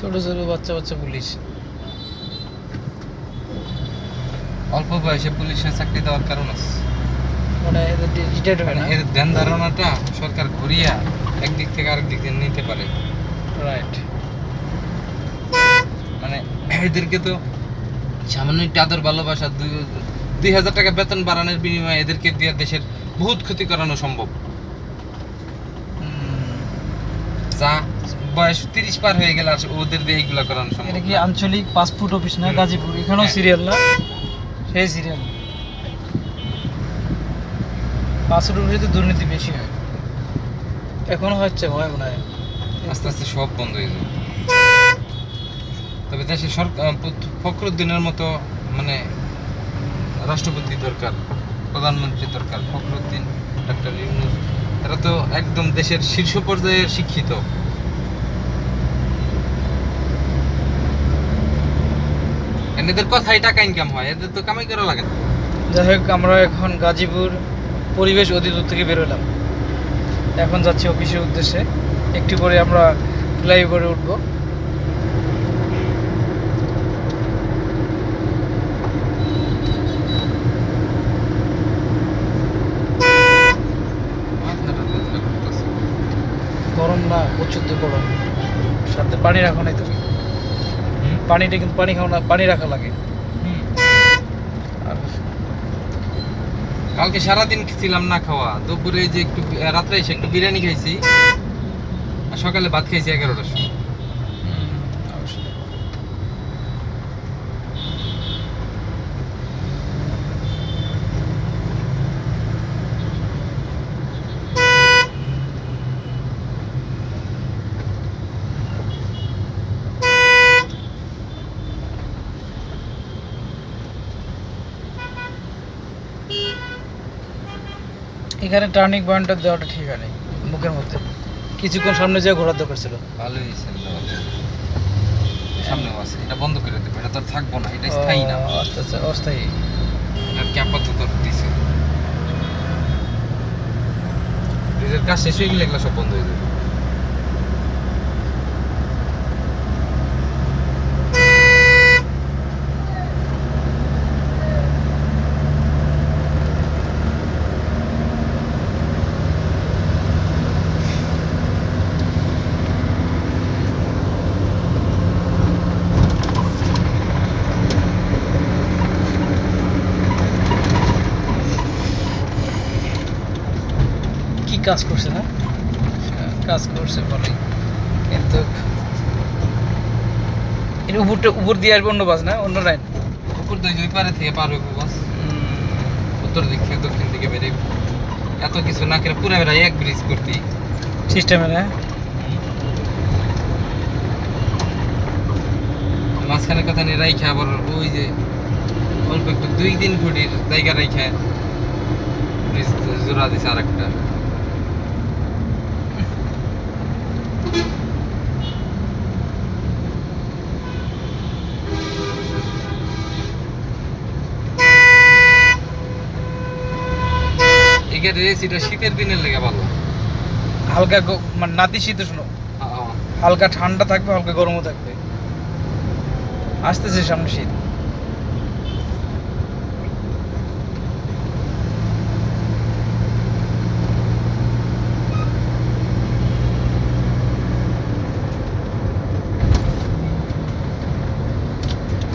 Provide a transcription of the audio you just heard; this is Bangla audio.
ছোট ছোট বাচ্চা বাচ্চা পুলিশ। অল্প বয়সে পুলিশের চাকরি দেওয়ার কারণ আছে, মানে এদের রিটায়ার্ড হবে না। এর ধ্যান ধারণাটা সরকার ঘুরিয়া একদিক থেকে আরেক দিক দিয়ে নিতে পারে। রাইট। মানে এদেরকে তো সামান্য একটু আদর ভালোবাসা, 2,000 টাকা বেতন বাড়ানোর বিনিময়ে এদেরকে দিয়ে দেশের বহুত ক্ষতি করানো সম্ভব। যা বয়স 30 পার হয়ে গেলে আর ওদের দিয়ে এইগুলা করানো সম্ভব। এটা কি আঞ্চলিক পাসপোর্ট অফিস না? হুম। গাজীপুর, এখানেও হ্যাঁ। সিরিয়াল না? সেই সিরিয়াল। পাসপোর্ট অফিসে তো দুর্নীতি বেশি হয়, এখনো হচ্ছে, হয় মনে হয়। আস্তে আস্তে সব বন্ধ হয়ে যাবে। তবে দেশের সরকার ফখরুদ্দিনের মতো মানে রাষ্ট্রপতি দরকার, প্রধানমন্ত্রী দরকার। ফখরুদ্দিন, ডক্টর ইউনূস, এরা তো একদম দেশের শীর্ষ পর্যায়ের শিক্ষিত। এদের কথাই টাকা ইনকাম হয়, এদের তো কামাই করা লাগে না। যাই হোক, আমরা এখন গাজীপুর পরিবেশ অধিদপ্তর থেকে বেরোলাম, এখন যাচ্ছি অফিসের উদ্দেশ্যে। একটু পরে আমরা ফ্লাইওভারে উঠবো। মাথাটা ব্যথা করতেছে। গরম না, প্রচুর তো গরম। সাথে পানি রাখো নাই তুমি? হুম? পানিটা কিন্তু পানি খাও না, পানি রাখা লাগে। হুম। আর কালকে সারাদিন ছিলাম না খাওয়া, দুপুরে যে একটু রাত্রে এসে একটু বিরিয়ানি খাইছি, আর সকালে ভাত খাইছি 11টার সময়। অবশ্যই। এখানে টার্নিং পয়েন্টটা দেওয়াটা ঠিক আছে মুখের মধ্যে, কিছুক্ষণ সামনে যেয়ে ঘোরার দরকার ছিল। ভালোই হয়েছে। সামনেও আছে, এটা বন্ধ করে দেবো, এটা তো আর থাকবো না, এটা স্থায়ী না। আচ্ছা আচ্ছা, অস্থায়ী। এটার কি আপাতত দিছে, ব্রিজের কাজ শেষ হয়ে গেলে এগুলো সব বন্ধ হয়ে যাবে। কি কাজ করছে না? কাজ করছে বলে, কিন্তু এর উপর দিয়ে আসবে অন্য বাস না, অন্য লাইন। উপর দিয়ে দুই পারে থেকে পার হইব বাস, উত্তর দিক থেকে দক্ষিণ দিকে বেড়ে এত কিছু না করে পুরো বেড়াই এক ব্রিজ করতি সিস্টেমে না? মাঝখানে কথা নিয়ে রাইখা আবার ওই যে অল্প একটু 2-3 ফুটির জায়গা রাইখা ব্রিজ জোড়া দিছে আর একটা। এখানে এসিটা শীতের দিনের লেগে ভালো। হালকা মানে নাতিশীতোষ্ণ, হালকা ঠান্ডা থাকবে, হালকা গরমও থাকবে। আসতেছে সামনে শীত।